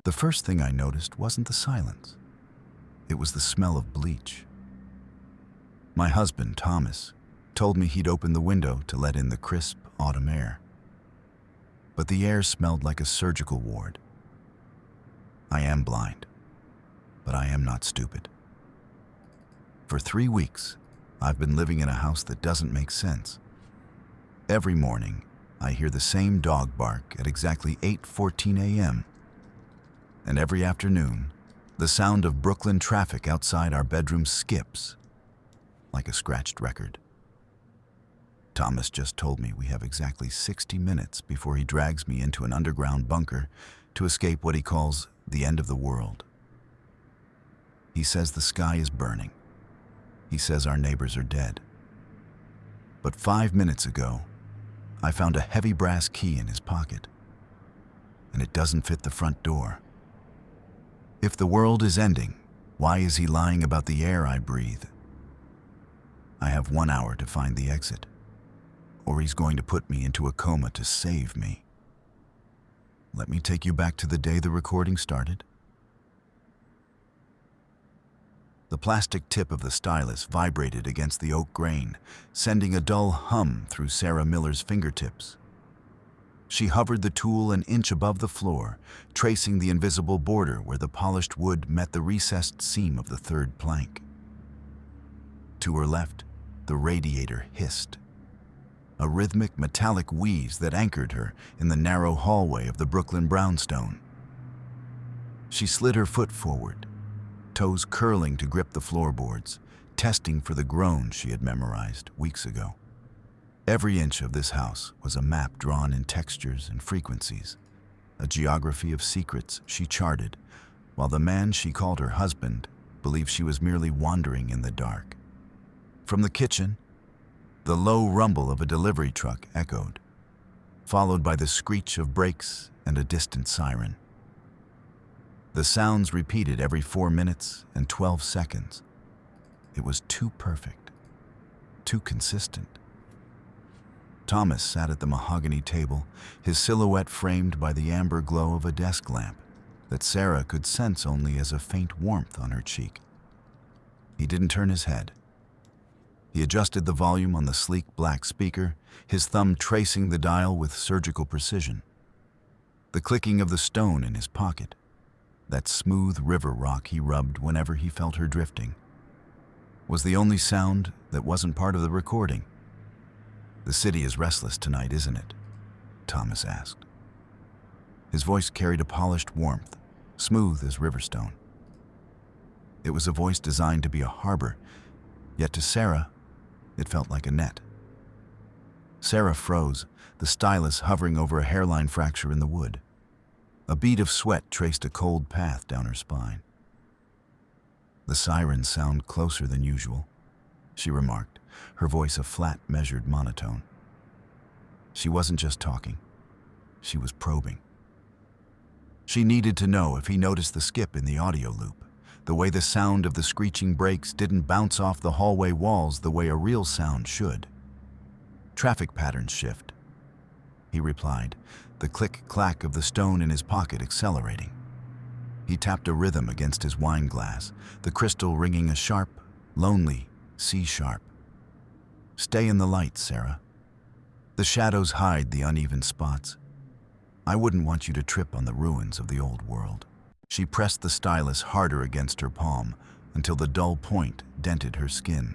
The first thing I noticed wasn't the silence. It was the smell of bleach. My husband, Thomas, told me he'd opened the window to let in the crisp autumn air. But the air smelled like a surgical ward. I am blind, but I am not stupid. For 3 weeks, I've been living in a house that doesn't make sense. Every morning, I hear the same dog bark at exactly 8:14 a.m. And every afternoon, the sound of Brooklyn traffic outside our bedroom skips like a scratched record. Thomas just told me we have exactly 60 minutes before he drags me into an underground bunker to escape what he calls the end of the world. He says the sky is burning. He says our neighbors are dead. But 5 minutes ago, I found a heavy brass key in his pocket, and it doesn't fit the front door. If the world is ending, why is he lying about the air I breathe? I have 1 hour to find the exit, or he's going to put me into a coma to save me. Let me take you back to the day the recording started. The plastic tip of the stylus vibrated against the oak grain, sending a dull hum through Sarah Miller's fingertips. She hovered the tool an inch above the floor, tracing the invisible border where the polished wood met the recessed seam of the third plank. To her left, the radiator hissed, a rhythmic metallic wheeze that anchored her in the narrow hallway of the Brooklyn brownstone. She slid her foot forward, toes curling to grip the floorboards, testing for the groan she had memorized weeks ago. Every inch of this house was a map drawn in textures and frequencies, a geography of secrets she charted, while the man she called her husband believed she was merely wandering in the dark. From the kitchen, the low rumble of a delivery truck echoed, followed by the screech of brakes and a distant siren. The sounds repeated every 4 minutes and 12 seconds. It was too perfect, too consistent. Thomas sat at the mahogany table, his silhouette framed by the amber glow of a desk lamp that Sarah could sense only as a faint warmth on her cheek. He didn't turn his head. He adjusted the volume on the sleek black speaker, his thumb tracing the dial with surgical precision. The clicking of the stone in his pocket, that smooth river rock he rubbed whenever he felt her drifting, was the only sound that wasn't part of the recording. "The city is restless tonight, isn't it?" Thomas asked. His voice carried a polished warmth, smooth as riverstone. It was a voice designed to be a harbor, yet to Sarah, it felt like a net. Sarah froze, the stylus hovering over a hairline fracture in the wood. A bead of sweat traced a cold path down her spine. "The sirens sound closer than usual," she remarked, her voice a flat, measured monotone. She wasn't just talking. She was probing. She needed to know if he noticed the skip in the audio loop, the way the sound of the screeching brakes didn't bounce off the hallway walls the way a real sound should. "Traffic patterns shift," he replied, the click-clack of the stone in his pocket accelerating. He tapped a rhythm against his wine glass, the crystal ringing a sharp, lonely C-sharp. "Stay in the light, Sarah. The shadows hide the uneven spots. I wouldn't want you to trip on the ruins of the old world." She pressed the stylus harder against her palm until the dull point dented her skin.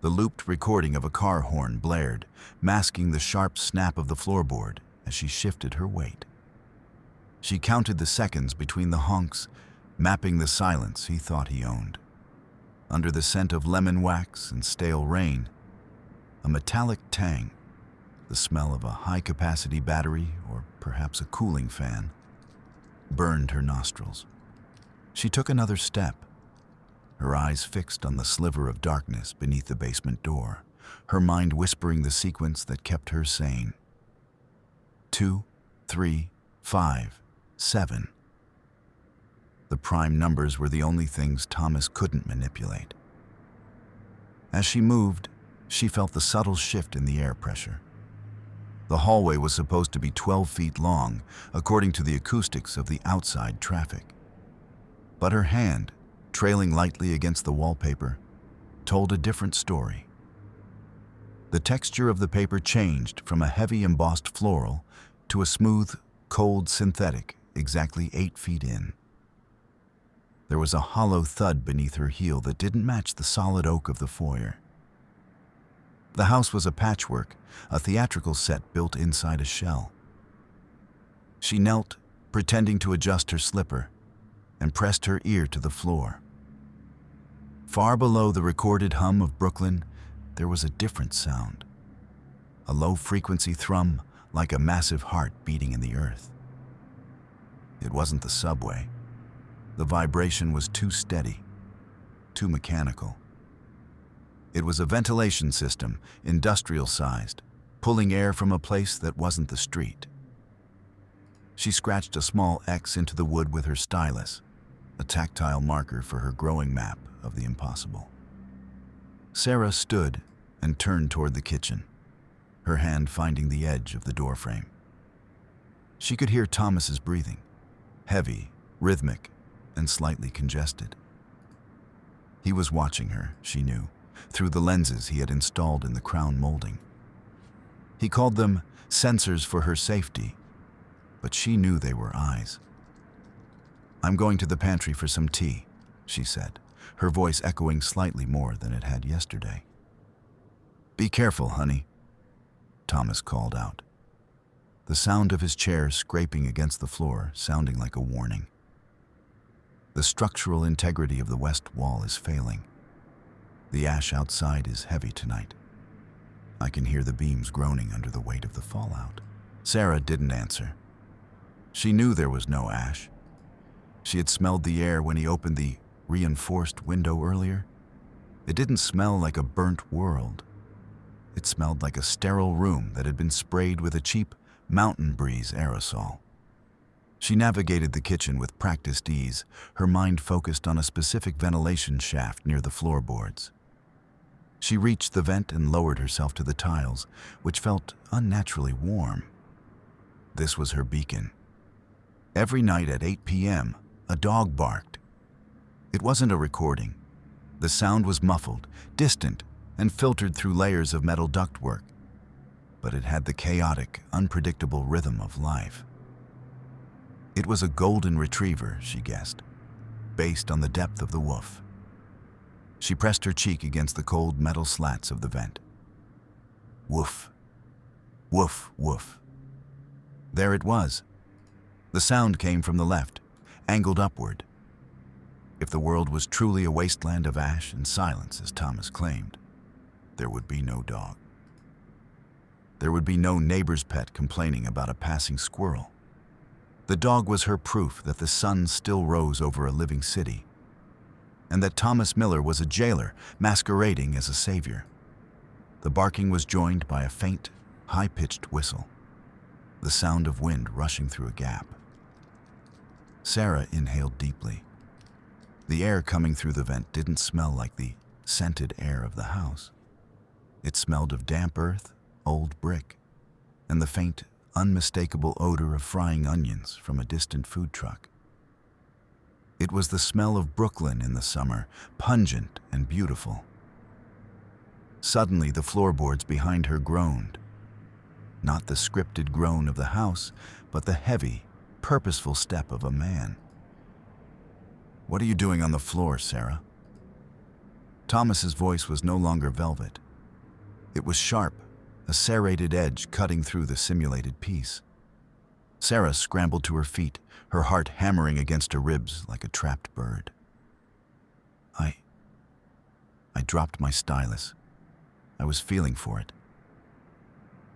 The looped recording of a car horn blared, masking the sharp snap of the floorboard as she shifted her weight. She counted the seconds between the honks, mapping the silence he thought he owned. Under the scent of lemon wax and stale rain, a metallic tang, the smell of a high-capacity battery or perhaps a cooling fan, burned her nostrils. She took another step, her eyes fixed on the sliver of darkness beneath the basement door, her mind whispering the sequence that kept her sane. 2, 3, 5, 7. The prime numbers were the only things Thomas couldn't manipulate. As she moved, she felt the subtle shift in the air pressure. The hallway was supposed to be 12 feet long, according to the acoustics of the outside traffic. But her hand, trailing lightly against the wallpaper, told a different story. The texture of the paper changed from a heavy embossed floral to a smooth, cold synthetic exactly 8 feet in. There was a hollow thud beneath her heel that didn't match the solid oak of the foyer. The house was a patchwork, a theatrical set built inside a shell. She knelt, pretending to adjust her slipper, and pressed her ear to the floor. Far below the recorded hum of Brooklyn, there was a different sound. A low-frequency thrum, like a massive heart beating in the earth. It wasn't the subway. The vibration was too steady, too mechanical. It was a ventilation system, industrial-sized, pulling air from a place that wasn't the street. She scratched a small X into the wood with her stylus, a tactile marker for her growing map of the impossible. Sarah stood and turned toward the kitchen, her hand finding the edge of the doorframe. She could hear Thomas's breathing, heavy, rhythmic, and slightly congested. He was watching her, she knew, through the lenses he had installed in the crown molding. He called them sensors for her safety, but she knew they were eyes. "I'm going to the pantry for some tea," she said, her voice echoing slightly more than it had yesterday. "Be careful, honey," Thomas called out, the sound of his chair scraping against the floor sounding like a warning. The structural integrity of the west wall is failing. The ash outside is heavy tonight. I can hear the beams groaning under the weight of the fallout. Sarah didn't answer. She knew there was no ash. She had smelled the air when he opened the reinforced window earlier. It didn't smell like a burnt world. It smelled like a sterile room that had been sprayed with a cheap mountain breeze aerosol. She navigated the kitchen with practiced ease, her mind focused on a specific ventilation shaft near the floorboards. She reached the vent and lowered herself to the tiles, which felt unnaturally warm. This was her beacon. Every night at 8 p.m., a dog barked. It wasn't a recording. The sound was muffled, distant, and filtered through layers of metal ductwork, but it had the chaotic, unpredictable rhythm of life. It was a golden retriever, she guessed, based on the depth of the woof. She pressed her cheek against the cold metal slats of the vent. Woof, woof, woof. There it was. The sound came from the left, angled upward. If the world was truly a wasteland of ash and silence, as Thomas claimed, there would be no dog. There would be no neighbor's pet complaining about a passing squirrel. The dog was her proof that the sun still rose over a living city, and that Thomas Miller was a jailer masquerading as a savior. The barking was joined by a faint, high-pitched whistle, the sound of wind rushing through a gap. Sarah inhaled deeply. The air coming through the vent didn't smell like the scented air of the house. It smelled of damp earth, old brick, and the faint, unmistakable odor of frying onions from a distant food truck. It was the smell of Brooklyn in the summer, pungent and beautiful. Suddenly, the floorboards behind her groaned. Not the scripted groan of the house, but the heavy, purposeful step of a man. "What are you doing on the floor, Sarah?" Thomas's voice was no longer velvet. It was sharp, a serrated edge cutting through the simulated peace. Sarah scrambled to her feet, her heart hammering against her ribs like a trapped bird. I dropped my stylus. I was feeling for it.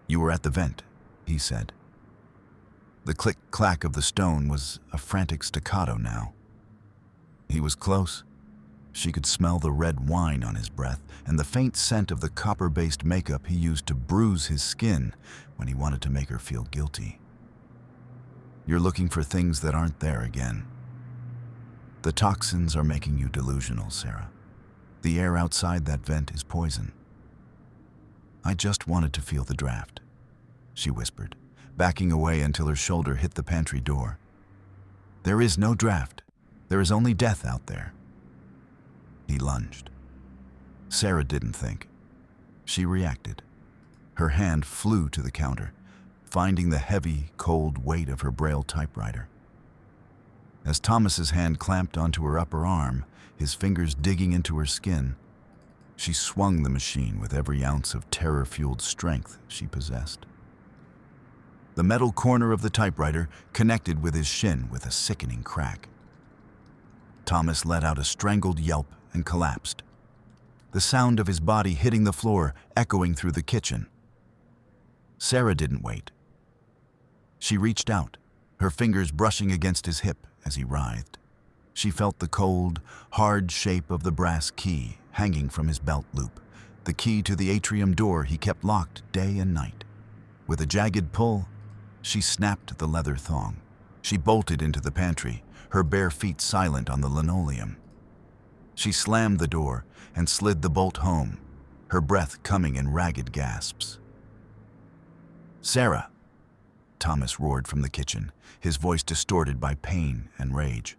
"You were at the vent," he said. The click-clack of the stone was a frantic staccato now. He was close. She could smell the red wine on his breath and the faint scent of the copper-based makeup he used to bruise his skin when he wanted to make her feel guilty. "You're looking for things that aren't there again. The toxins are making you delusional, Sarah. The air outside that vent is poison." "I just wanted to feel the draft," she whispered, backing away until her shoulder hit the pantry door. "There is no draft. There is only death out there." He lunged. Sarah didn't think. She reacted. Her hand flew to the counter, finding the heavy, cold weight of her Braille typewriter. As Thomas's hand clamped onto her upper arm, his fingers digging into her skin, she swung the machine with every ounce of terror-fueled strength she possessed. The metal corner of the typewriter connected with his shin with a sickening crack. Thomas let out a strangled yelp and collapsed, the sound of his body hitting the floor echoing through the kitchen. Sarah didn't wait. She reached out, her fingers brushing against his hip as he writhed. She felt the cold, hard shape of the brass key hanging from his belt loop, the key to the atrium door he kept locked day and night. With a jagged pull, she snapped the leather thong. She bolted into the pantry, her bare feet silent on the linoleum. She slammed the door and slid the bolt home, her breath coming in ragged gasps. "Sarah!" Thomas roared from the kitchen, his voice distorted by pain and rage.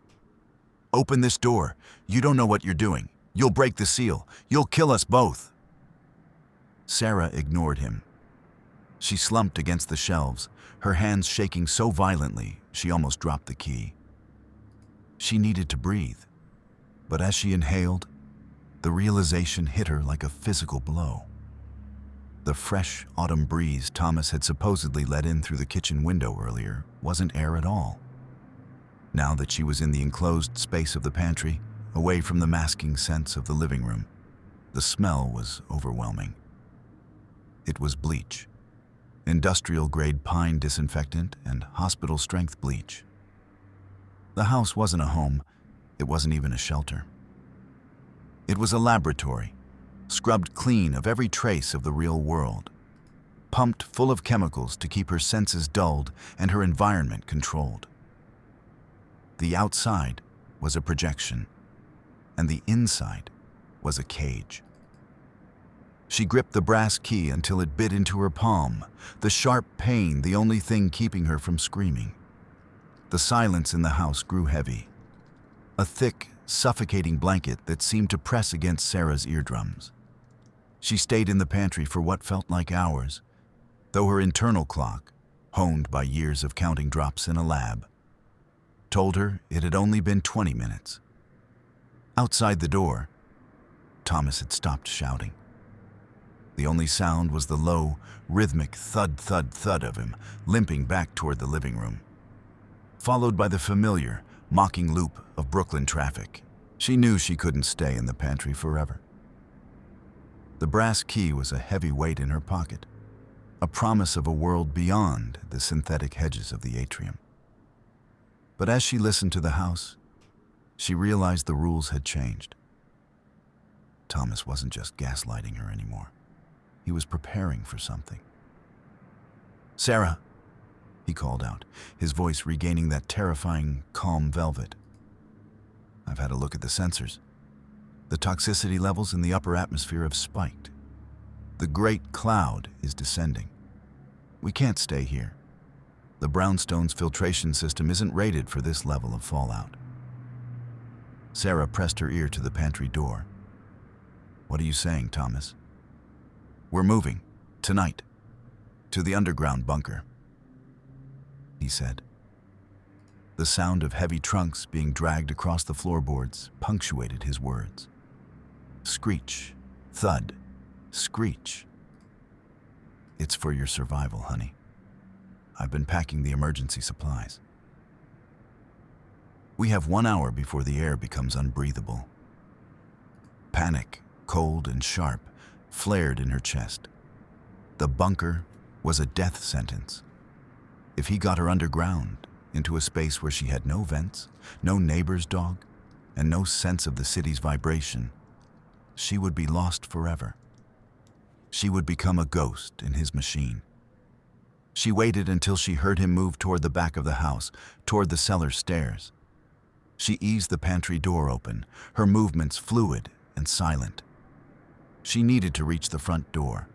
"Open this door. You don't know what you're doing. You'll break the seal. You'll kill us both." Sarah ignored him. She slumped against the shelves, her hands shaking so violently she almost dropped the key. She needed to breathe, but as she inhaled, the realization hit her like a physical blow. The fresh autumn breeze Thomas had supposedly let in through the kitchen window earlier wasn't air at all. Now that she was in the enclosed space of the pantry, away from the masking scents of the living room, the smell was overwhelming. It was bleach, industrial-grade pine disinfectant and hospital-strength bleach. The house wasn't a home, it wasn't even a shelter. It was a laboratory, scrubbed clean of every trace of the real world, pumped full of chemicals to keep her senses dulled and her environment controlled. The outside was a projection, and the inside was a cage. She gripped the brass key until it bit into her palm, the sharp pain the only thing keeping her from screaming. The silence in the house grew heavy, a thick, suffocating blanket that seemed to press against Sarah's eardrums. She stayed in the pantry for what felt like hours, though her internal clock, honed by years of counting drops in a lab, told her it had only been 20 minutes. Outside the door, Thomas had stopped shouting. The only sound was the low, rhythmic thud, thud, thud of him limping back toward the living room, followed by the familiar, mocking loop of Brooklyn traffic. She knew she couldn't stay in the pantry forever. The brass key was a heavy weight in her pocket, a promise of a world beyond the synthetic hedges of the atrium. But as she listened to the house, she realized the rules had changed. Thomas wasn't just gaslighting her anymore. He was preparing for something. "Sarah," he called out, his voice regaining that terrifying, calm velvet. "I've had a look at the sensors. The toxicity levels in the upper atmosphere have spiked. The great cloud is descending. We can't stay here. The brownstone's filtration system isn't rated for this level of fallout." Sarah pressed her ear to the pantry door. "What are you saying, Thomas?" "We're moving, tonight, to the underground bunker," he said. The sound of heavy trunks being dragged across the floorboards punctuated his words. Screech, thud, screech. "It's for your survival, honey. I've been packing the emergency supplies. We have 1 hour before the air becomes unbreathable." Panic, cold and sharp, flared in her chest. The bunker was a death sentence. If he got her underground, into a space where she had no vents, no neighbor's dog, and no sense of the city's vibration, she would be lost forever. She would become a ghost in his machine. She waited until she heard him move toward the back of the house, toward the cellar stairs. She eased the pantry door open, her movements fluid and silent. She needed to reach the front door.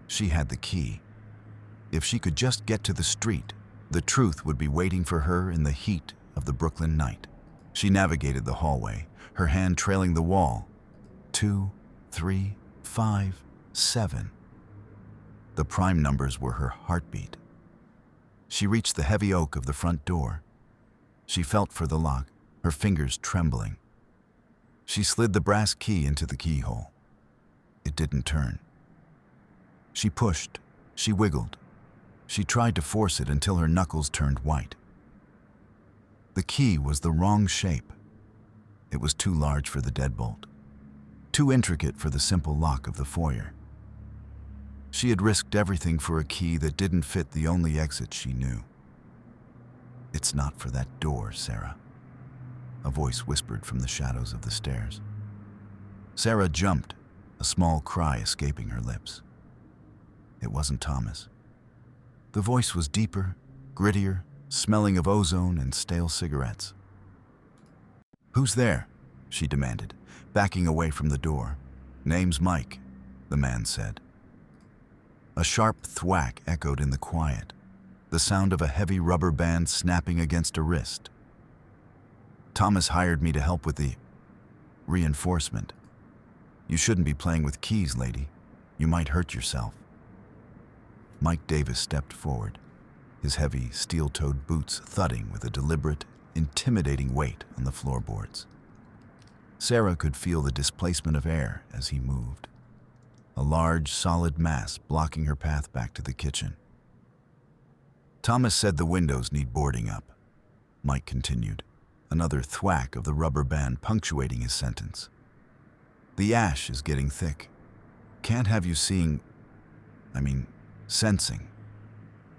She had the key. If she could just get to the street, the truth would be waiting for her in the heat of the Brooklyn night. She navigated the hallway, her hand trailing the wall. 2, 3, 5, 7. The prime numbers were her heartbeat. She reached the heavy oak of the front door. She felt for the lock, her fingers trembling. She slid the brass key into the keyhole. It didn't turn. She pushed, she wiggled. She tried to force it until her knuckles turned white. The key was the wrong shape. It was too large for the deadbolt, too intricate for the simple lock of the foyer. She had risked everything for a key that didn't fit the only exit she knew. "It's not for that door, Sarah," a voice whispered from the shadows of the stairs. Sarah jumped, a small cry escaping her lips. It wasn't Thomas. The voice was deeper, grittier, smelling of ozone and stale cigarettes. "Who's there?" she demanded, backing away from the door. "Name's Mike," the man said. A sharp thwack echoed in the quiet, the sound of a heavy rubber band snapping against a wrist. "Thomas hired me to help with the reinforcement. You shouldn't be playing with keys, lady. You might hurt yourself." Mike Davis stepped forward, his heavy, steel-toed boots thudding with a deliberate, intimidating weight on the floorboards. Sarah could feel the displacement of air as he moved, a large, solid mass blocking her path back to the kitchen. "Thomas said the windows need boarding up," Mike continued, another thwack of the rubber band punctuating his sentence. "The ash is getting thick. Can't have you sensing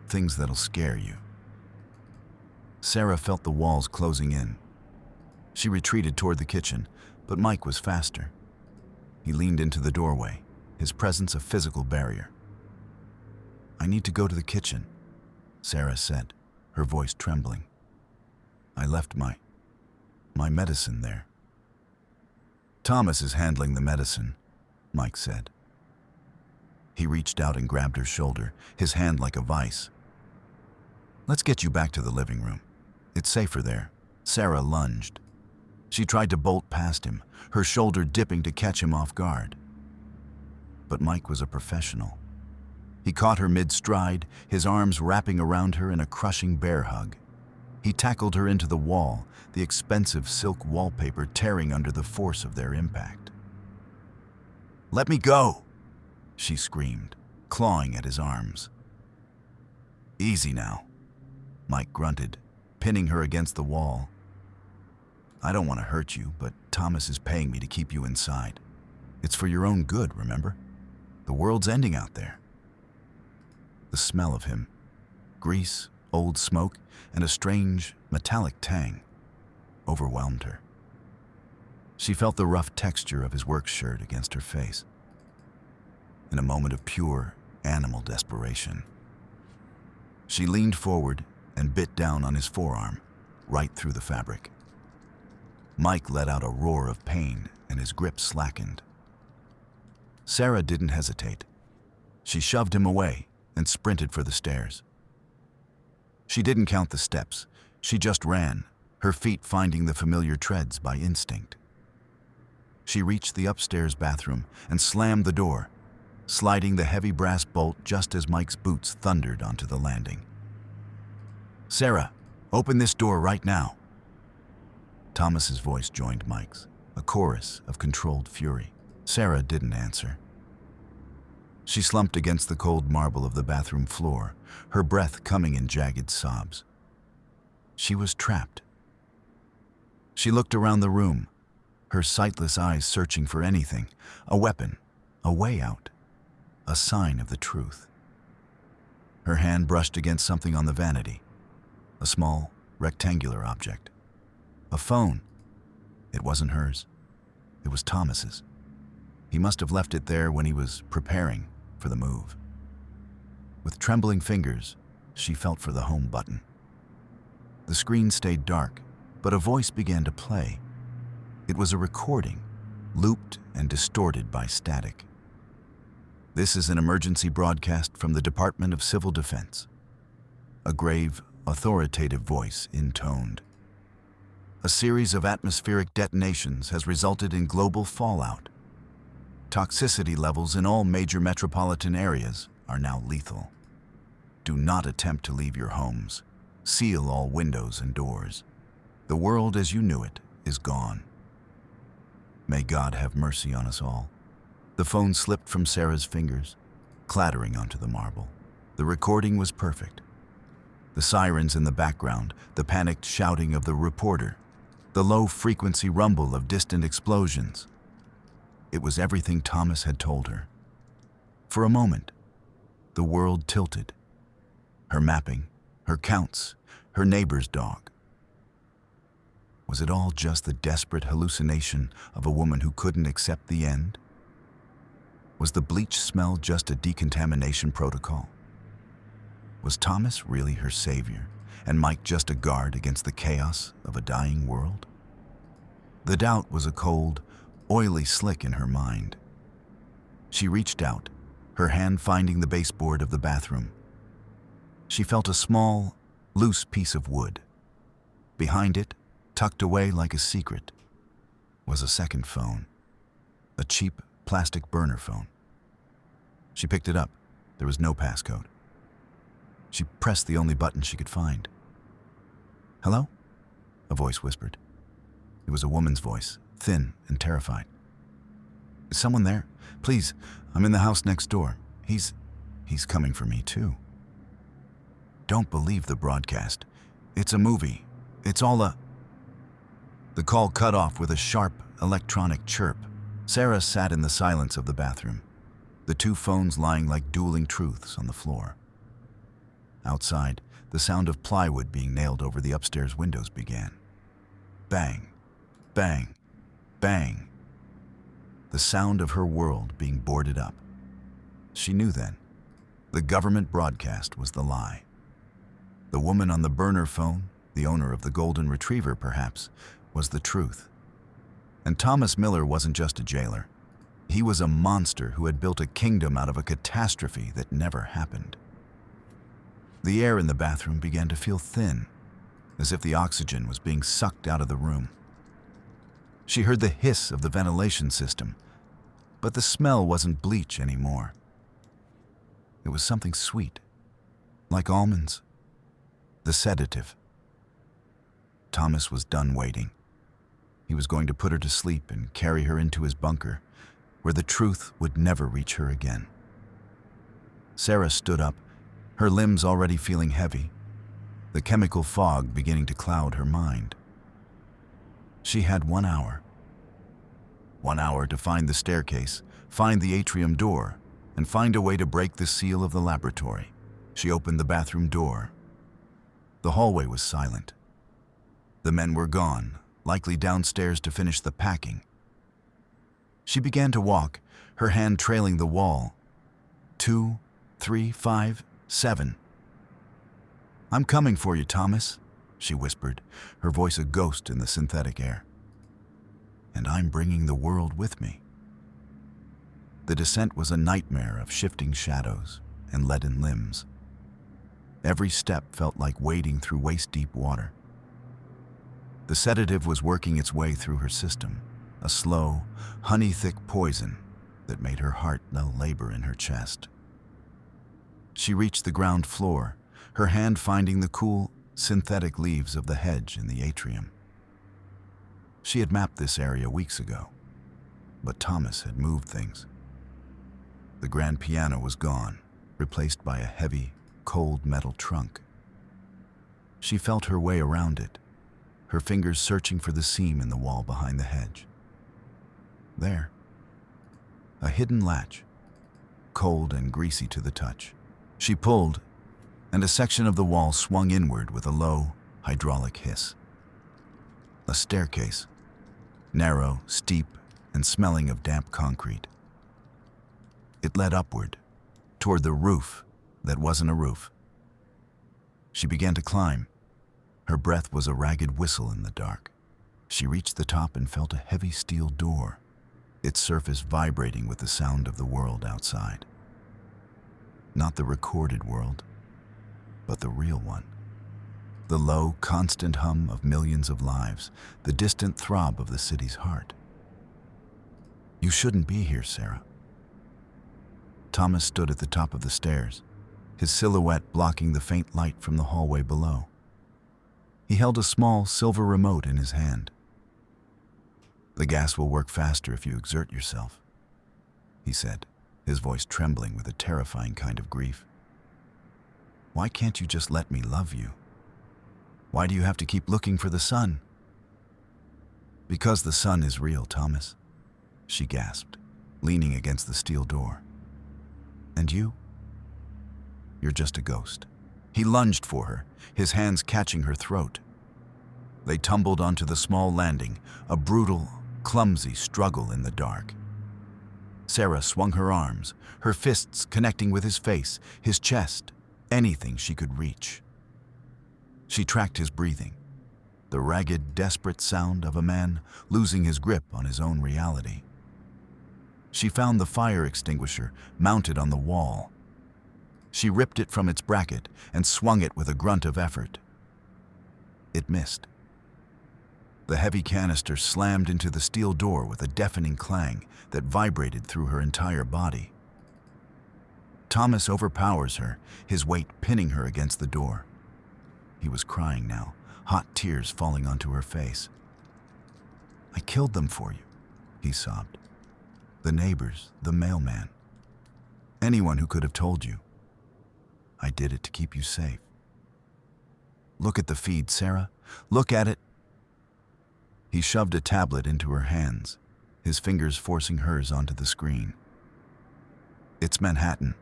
things that'll scare you." Sarah felt the walls closing in. She retreated toward the kitchen, but Mike was faster. He leaned into the doorway, his presence a physical barrier. "I need to go to the kitchen," Sarah said, her voice trembling. "I left my medicine there." "Thomas is handling the medicine," Mike said. He reached out and grabbed her shoulder, his hand like a vice. "Let's get you back to the living room. It's safer there." Sarah lunged. She tried to bolt past him, her shoulder dipping to catch him off guard. But Mike was a professional. He caught her mid-stride, his arms wrapping around her in a crushing bear hug. He tackled her into the wall, the expensive silk wallpaper tearing under the force of their impact. "Let me go!" she screamed, clawing at his arms. "Easy now," Mike grunted, pinning her against the wall. "I don't want to hurt you, but Thomas is paying me to keep you inside. It's for your own good, remember? The world's ending out there." The smell of him, grease, old smoke, and a strange, metallic tang, overwhelmed her. She felt the rough texture of his work shirt against her face. In a moment of pure, animal desperation, she leaned forward and bit down on his forearm, right through the fabric. Mike let out a roar of pain and his grip slackened. Sarah didn't hesitate. She shoved him away and sprinted for the stairs. She didn't count the steps. She just ran, her feet finding the familiar treads by instinct. She reached the upstairs bathroom and slammed the door, sliding the heavy brass bolt just as Mike's boots thundered onto the landing. "Sarah, open this door right now." Thomas's voice joined Mike's, a chorus of controlled fury. Sarah didn't answer. She slumped against the cold marble of the bathroom floor, her breath coming in jagged sobs. She was trapped. She looked around the room, her sightless eyes searching for anything, a weapon, a way out, a sign of the truth. Her hand brushed against something on the vanity, a small, rectangular object. A phone. It wasn't hers. It was Thomas's. He must have left it there when he was preparing for the move. With trembling fingers, she felt for the home button. The screen stayed dark, but a voice began to play. It was a recording, looped and distorted by static. This is an emergency broadcast from the Department of Civil Defense. A grave, authoritative voice intoned. A series of atmospheric detonations has resulted in global fallout. Toxicity levels in all major metropolitan areas are now lethal. Do not attempt to leave your homes. Seal all windows and doors. The world as you knew it is gone. May God have mercy on us all. The phone slipped from Sarah's fingers, clattering onto the marble. The recording was perfect. The sirens in the background, the panicked shouting of the reporter, the low-frequency rumble of distant explosions. It was everything Thomas had told her. For a moment, the world tilted. Her mapping, her counts, her neighbor's dog. Was it all just the desperate hallucination of a woman who couldn't accept the end? Was the bleach smell just a decontamination protocol? Was Thomas really her savior, and Mike just a guard against the chaos of a dying world? The doubt was a cold, oily slick in her mind. She reached out, her hand finding the baseboard of the bathroom. She felt a small, loose piece of wood. Behind it, tucked away like a secret, was a second phone. A cheap, plastic burner phone. She picked it up. There was no passcode. She pressed the only button she could find. "Hello?" a voice whispered. It was a woman's voice, thin and terrified. "Is someone there? Please, I'm in the house next door. He's coming for me too." Don't believe the broadcast. It's a movie. It's all a... The call cut off with a sharp, electronic chirp. Sarah sat in the silence of the bathroom, the two phones lying like dueling truths on the floor. Outside, the sound of plywood being nailed over the upstairs windows began. Bang, bang, bang. The sound of her world being boarded up. She knew then. The government broadcast was the lie. The woman on the burner phone, the owner of the golden retriever perhaps, was the truth. And Thomas Miller wasn't just a jailer. He was a monster who had built a kingdom out of a catastrophe that never happened. The air in the bathroom began to feel thin, as if the oxygen was being sucked out of the room. She heard the hiss of the ventilation system, but the smell wasn't bleach anymore. It was something sweet, like almonds. The sedative. Thomas was done waiting. He was going to put her to sleep and carry her into his bunker, where the truth would never reach her again. Sarah stood up, her limbs already feeling heavy, the chemical fog beginning to cloud her mind. She had 1 hour. 1 hour to find the staircase, find the atrium door, and find a way to break the seal of the laboratory. She opened the bathroom door. The hallway was silent. The men were gone, likely downstairs to finish the packing. She began to walk, her hand trailing the wall. 2, 3, 5, 7. "I'm coming for you, Thomas," she whispered, her voice a ghost in the synthetic air. "And I'm bringing the world with me." The descent was a nightmare of shifting shadows and leaden limbs. Every step felt like wading through waist-deep water. The sedative was working its way through her system, a slow, honey-thick poison that made her heart know labor in her chest. She reached the ground floor, her hand finding the cool, synthetic leaves of the hedge in the atrium. She had mapped this area weeks ago, but Thomas had moved things. The grand piano was gone, replaced by a heavy, cold metal trunk. She felt her way around it, her fingers searching for the seam in the wall behind the hedge. There, a hidden latch, cold and greasy to the touch. She pulled, and a section of the wall swung inward with a low, hydraulic hiss. A staircase, narrow, steep, and smelling of damp concrete. It led upward, toward the roof that wasn't a roof. She began to climb. Her breath was a ragged whistle in the dark. She reached the top and felt a heavy steel door, its surface vibrating with the sound of the world outside. Not the recorded world, but the real one. The low, constant hum of millions of lives, the distant throb of the city's heart. You shouldn't be here, Sarah. Thomas stood at the top of the stairs, his silhouette blocking the faint light from the hallway below. He held a small silver remote in his hand. The gas will work faster if you exert yourself, he said, his voice trembling with a terrifying kind of grief. Why can't you just let me love you? Why do you have to keep looking for the sun? Because the sun is real, Thomas, she gasped, leaning against the steel door. And you? You're just a ghost. He lunged for her, his hands catching her throat. They tumbled onto the small landing, a brutal, clumsy struggle in the dark. Sarah swung her arms, her fists connecting with his face, his chest, anything she could reach. She tracked his breathing, the ragged, desperate sound of a man losing his grip on his own reality. She found the fire extinguisher mounted on the wall. She ripped it from its bracket and swung it with a grunt of effort. It missed. The heavy canister slammed into the steel door with a deafening clang that vibrated through her entire body. Thomas overpowers her, his weight pinning her against the door. He was crying now, hot tears falling onto her face. I killed them for you, he sobbed. The neighbors, the mailman. Anyone who could have told you. I did it to keep you safe. Look at the feed, Sarah. Look at it. He shoved a tablet into her hands, his fingers forcing hers onto the screen. It's Manhattan.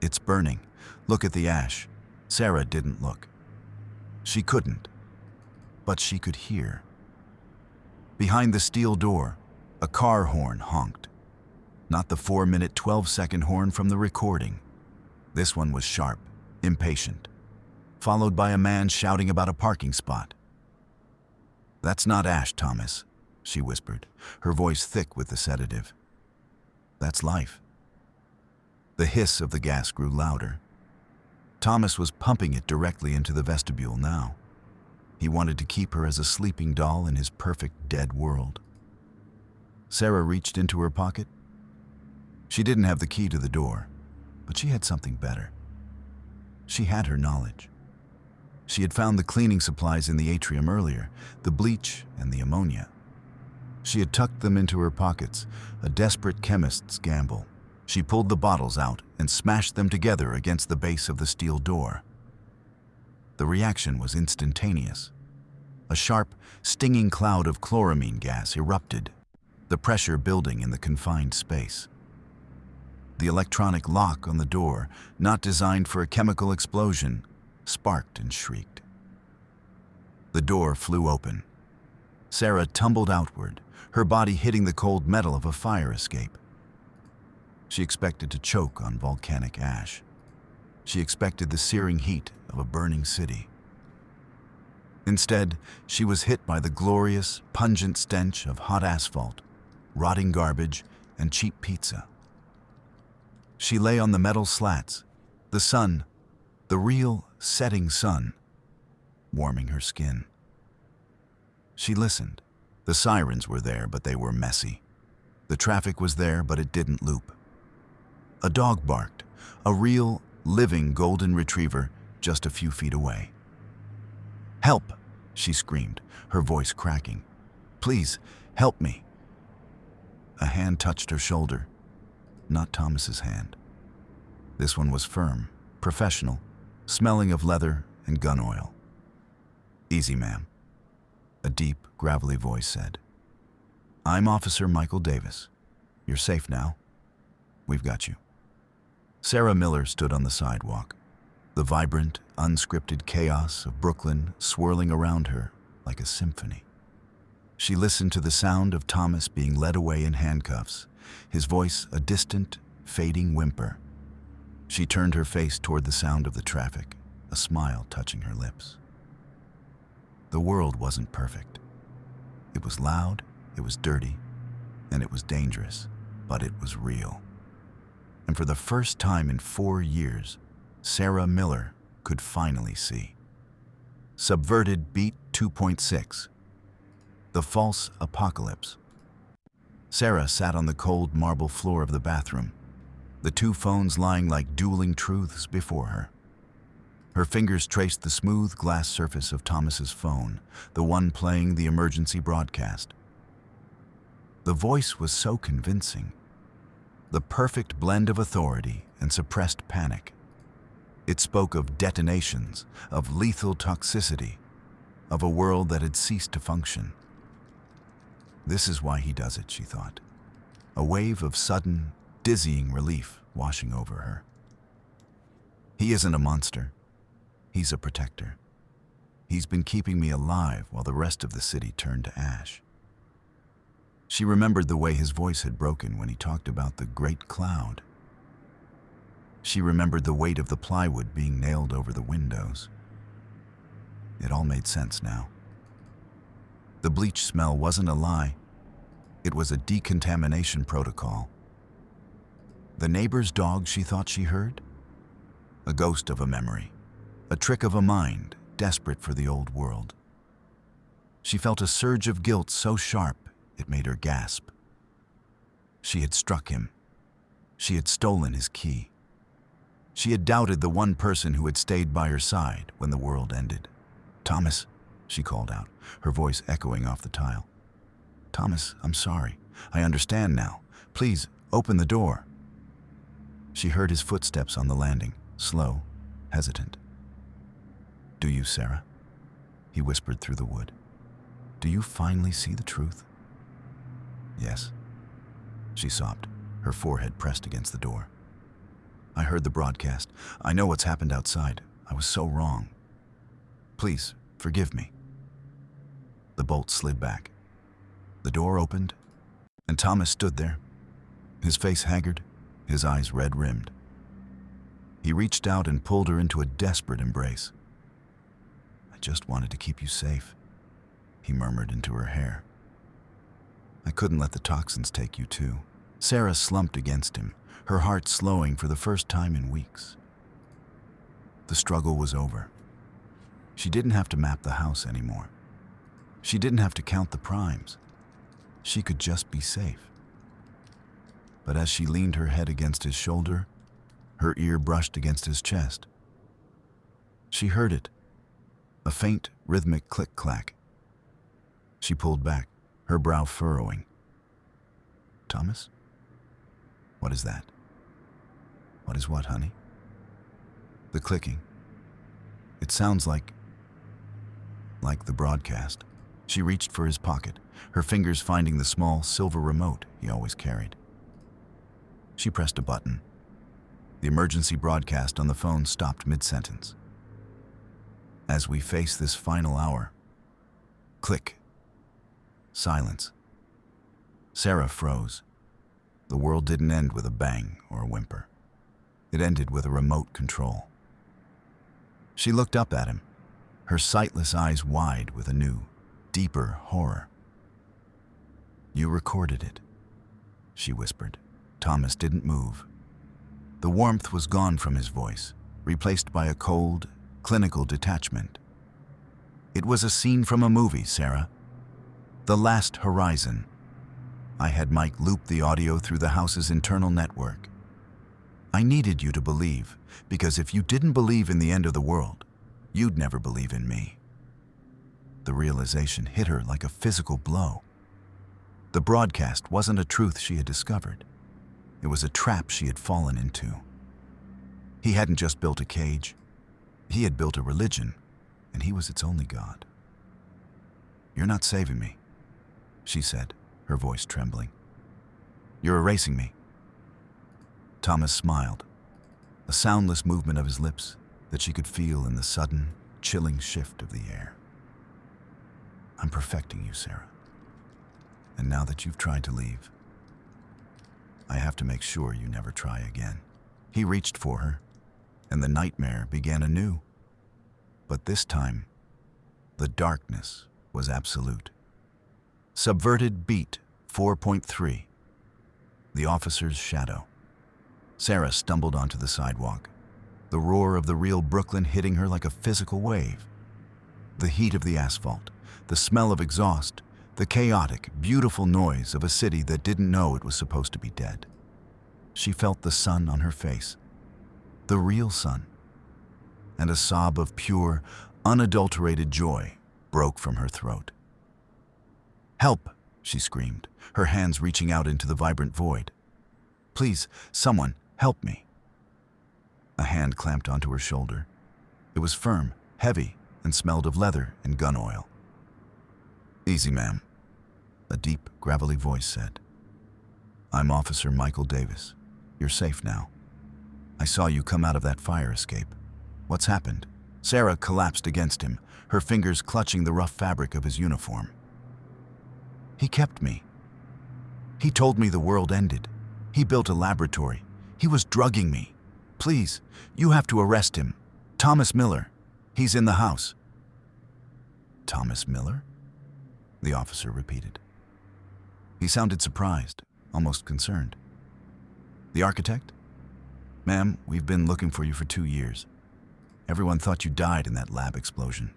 It's burning. Look at the ash. Sarah didn't look. She couldn't, but she could hear. Behind the steel door, a car horn honked. Not the 4-minute, 12-second horn from the recording. This one was sharp, impatient, followed by a man shouting about a parking spot. That's not ash, Thomas, she whispered, her voice thick with the sedative. That's life. The hiss of the gas grew louder. Thomas was pumping it directly into the vestibule now. He wanted to keep her as a sleeping doll in his perfect dead world. Sarah reached into her pocket. She didn't have the key to the door, but she had something better. She had her knowledge. She had found the cleaning supplies in the atrium earlier, the bleach and the ammonia. She had tucked them into her pockets, a desperate chemist's gamble. She pulled the bottles out and smashed them together against the base of the steel door. The reaction was instantaneous. A sharp, stinging cloud of chloramine gas erupted, the pressure building in the confined space. The electronic lock on the door, not designed for a chemical explosion, sparked and shrieked. The door flew open. Sarah tumbled outward, her body hitting the cold metal of a fire escape. She expected to choke on volcanic ash. She expected the searing heat of a burning city. Instead, she was hit by the glorious, pungent stench of hot asphalt, rotting garbage, and cheap pizza. She lay on the metal slats, the sun, the real setting sun, warming her skin. She listened. The sirens were there, but they were messy. The traffic was there, but it didn't loop. A dog barked, a real, living golden retriever just a few feet away. Help, she screamed, her voice cracking. Please, help me. A hand touched her shoulder, not Thomas's hand. This one was firm, professional, smelling of leather and gun oil. Easy, ma'am, a deep, gravelly voice said. I'm Officer Michael Davis. You're safe now. We've got you. Sarah Miller stood on the sidewalk, the vibrant, unscripted chaos of Brooklyn swirling around her like a symphony. She listened to the sound of Thomas being led away in handcuffs, his voice a distant, fading whimper. She turned her face toward the sound of the traffic, a smile touching her lips. The world wasn't perfect. It was loud, it was dirty, and it was dangerous, but it was real. and for the first time in 4 years, Sarah Miller could finally see. Subverted Beat 2.6. The False Apocalypse. Sarah sat on the cold marble floor of the bathroom, the two phones lying like dueling truths before her. Her fingers traced the smooth glass surface of Thomas's phone, the one playing the emergency broadcast. The voice was so convincing, the perfect blend of authority and suppressed panic. It spoke of detonations, of lethal toxicity, of a world that had ceased to function. This is why he does it, she thought. A wave of sudden, dizzying relief washing over her. He isn't a monster. He's a protector. He's been keeping me alive while the rest of the city turned to ash. She remembered the way his voice had broken when he talked about the great cloud. She remembered the weight of the plywood being nailed over the windows. It all made sense now. The bleach smell wasn't a lie. It was a decontamination protocol. The neighbor's dog she thought she heard? A ghost of a memory, a trick of a mind desperate for the old world. She felt a surge of guilt so sharp it made her gasp. She had struck him. She had stolen his key. She had doubted the one person who had stayed by her side when the world ended. "Thomas," she called out, her voice echoing off the tile. "Thomas, I'm sorry. I understand now. Please, open the door." She heard his footsteps on the landing, slow, hesitant. "Do you, Sarah?" he whispered through the wood. "Do you finally see the truth?" "Yes," she sobbed, her forehead pressed against the door. "I heard the broadcast. I know what's happened outside. I was so wrong. Please, forgive me." The bolt slid back. The door opened, and Thomas stood there, his face haggard, his eyes red-rimmed. He reached out and pulled her into a desperate embrace. "I just wanted to keep you safe," he murmured into her hair. "I couldn't let the toxins take you too." Sarah slumped against him, her heart slowing for the first time in weeks. The struggle was over. She didn't have to map the house anymore. She didn't have to count the primes. She could just be safe. But as she leaned her head against his shoulder, her ear brushed against his chest. She heard it, a faint, rhythmic click-clack. She pulled back, her brow furrowing. "Thomas? What is that?" "What is what, honey?" "The clicking. It sounds like the broadcast." She reached for his pocket, her fingers finding the small silver remote he always carried. She pressed a button. The emergency broadcast on the phone stopped mid-sentence. "As we face this final hour." Click. Silence. Sarah froze. The world didn't end with a bang or a whimper. It ended with a remote control. She looked up at him, her sightless eyes wide with a new, deeper horror. "You recorded it," she whispered. Thomas didn't move. The warmth was gone from his voice, replaced by a cold, clinical detachment. "It was a scene from a movie, Sarah. The Last Horizon. I had Mike loop the audio through the house's internal network. I needed you to believe, because if you didn't believe in the end of the world, you'd never believe in me." The realization hit her like a physical blow. The broadcast wasn't a truth she had discovered. It was a trap she had fallen into. He hadn't just built a cage. He had built a religion, and he was its only god. "You're not saving me," she said, her voice trembling. "You're erasing me." Thomas smiled, a soundless movement of his lips that she could feel in the sudden, chilling shift of the air. "I'm perfecting you, Sarah. And now that you've tried to leave, I have to make sure you never try again." He reached for her, and the nightmare began anew. But this time, the darkness was absolute. Subverted Beat 4.3. The Officer's Shadow. Sarah stumbled onto the sidewalk, the roar of the real Brooklyn hitting her like a physical wave. The heat of the asphalt, the smell of exhaust, the chaotic, beautiful noise of a city that didn't know it was supposed to be dead. She felt the sun on her face, the real sun, and a sob of pure, unadulterated joy broke from her throat. "Help!" she screamed, her hands reaching out into the vibrant void. "Please, someone, help me." A hand clamped onto her shoulder. It was firm, heavy, and smelled of leather and gun oil. "Easy, ma'am," a deep, gravelly voice said. "I'm Officer Michael Davis. You're safe now. I saw you come out of that fire escape. What's happened?" Sarah collapsed against him, her fingers clutching the rough fabric of his uniform. "He kept me. He told me the world ended. He built a laboratory. He was drugging me. Please, you have to arrest him. Thomas Miller. He's in the house." "Thomas Miller?" the officer repeated. He sounded surprised, almost concerned. "The architect? Ma'am, we've been looking for you for 2 years. Everyone thought you died in that lab explosion."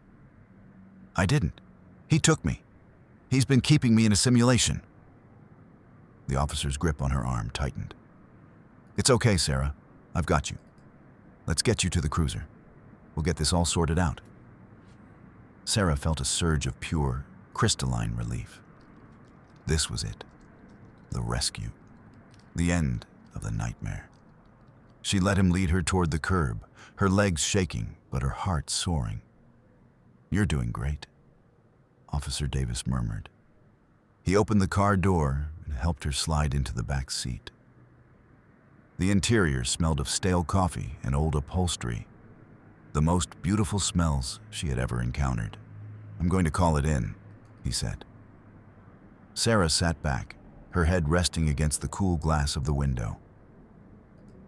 "I didn't. He took me. He's been keeping me in a simulation." The officer's grip on her arm tightened. "It's okay, Sarah. I've got you. Let's get you to the cruiser. We'll get this all sorted out." Sarah felt a surge of pure, crystalline relief. This was it. The rescue. The end of the nightmare. She let him lead her toward the curb, her legs shaking, but her heart soaring. "You're doing great," Officer Davis murmured. He opened the car door and helped her slide into the back seat. The interior smelled of stale coffee and old upholstery, the most beautiful smells she had ever encountered. "I'm going to call it in," he said. Sarah sat back, her head resting against the cool glass of the window.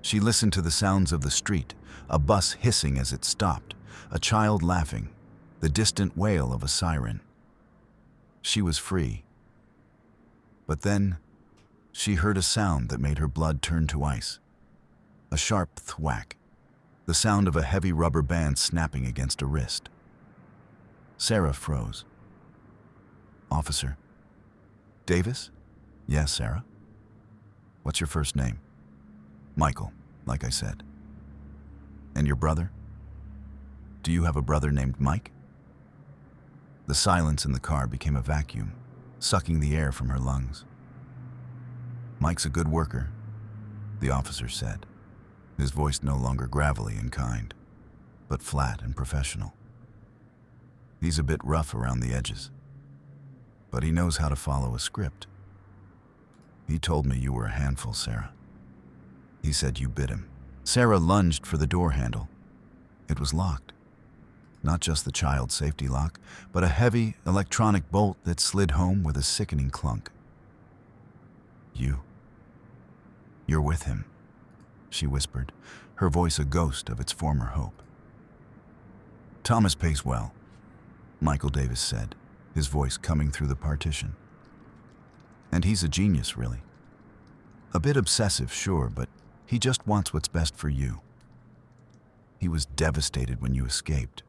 She listened to the sounds of the street, a bus hissing as it stopped, a child laughing, the distant wail of a siren. She was free. But then, she heard a sound that made her blood turn to ice. A sharp thwack, the sound of a heavy rubber band snapping against a wrist. Sarah froze. "Officer Davis?" "Yes, Sarah." "What's your first name?" "Michael, like I said." "And your brother? Do you have a brother named Mike?" The silence in the car became a vacuum, sucking the air from her lungs. "Mike's a good worker," the officer said, his voice no longer gravelly and kind, but flat and professional. "He's a bit rough around the edges, but he knows how to follow a script. He told me you were a handful, Sarah. He said you bit him." Sarah lunged for the door handle. It was locked. Not just the child safety lock, but a heavy electronic bolt that slid home with a sickening clunk. You're with him," she whispered, her voice a ghost of its former hope. "Thomas pays well," Michael Davis said, his voice coming through the partition. "And he's a genius, really. A bit obsessive, sure, but he just wants what's best for you. He was devastated when you escaped.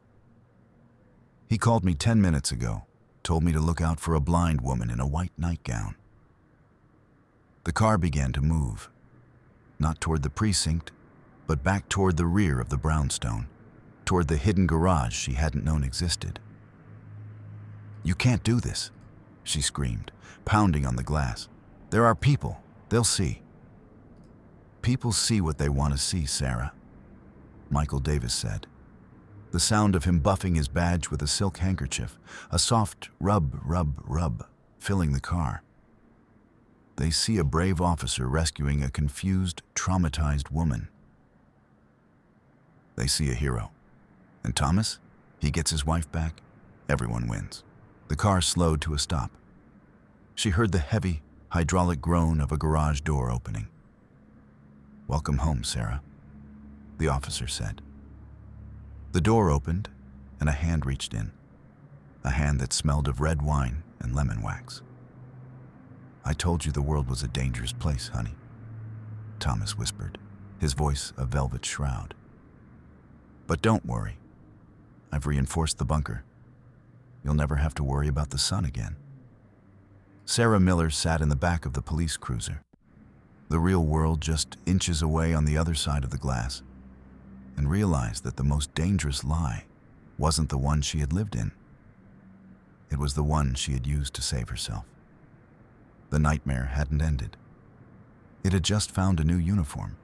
He called me 10 minutes ago, told me to look out for a blind woman in a white nightgown." The car began to move, not toward the precinct, but back toward the rear of the brownstone, toward the hidden garage she hadn't known existed. "You can't do this," she screamed, pounding on the glass. "There are people. They'll see." "People see what they want to see, Sarah," Michael Davis said. The sound of him buffing his badge with a silk handkerchief, a soft rub, rub, rub, filling the car. They see a brave officer rescuing a confused, traumatized woman. They see a hero. And Thomas? He gets his wife back. Everyone wins. The car slowed to a stop. She heard the heavy, hydraulic groan of a garage door opening. "Welcome home, Sarah," the officer said. The door opened, and a hand reached in, a hand that smelled of red wine and lemon wax. "I told you the world was a dangerous place, honey," Thomas whispered, his voice a velvet shroud. "But don't worry. I've reinforced the bunker. You'll never have to worry about the sun again." Sarah Miller sat in the back of the police cruiser, the real world just inches away on the other side of the glass, and realized that the most dangerous lie wasn't the one she had lived in. It was the one she had used to save herself. The nightmare hadn't ended. It had just found a new uniform.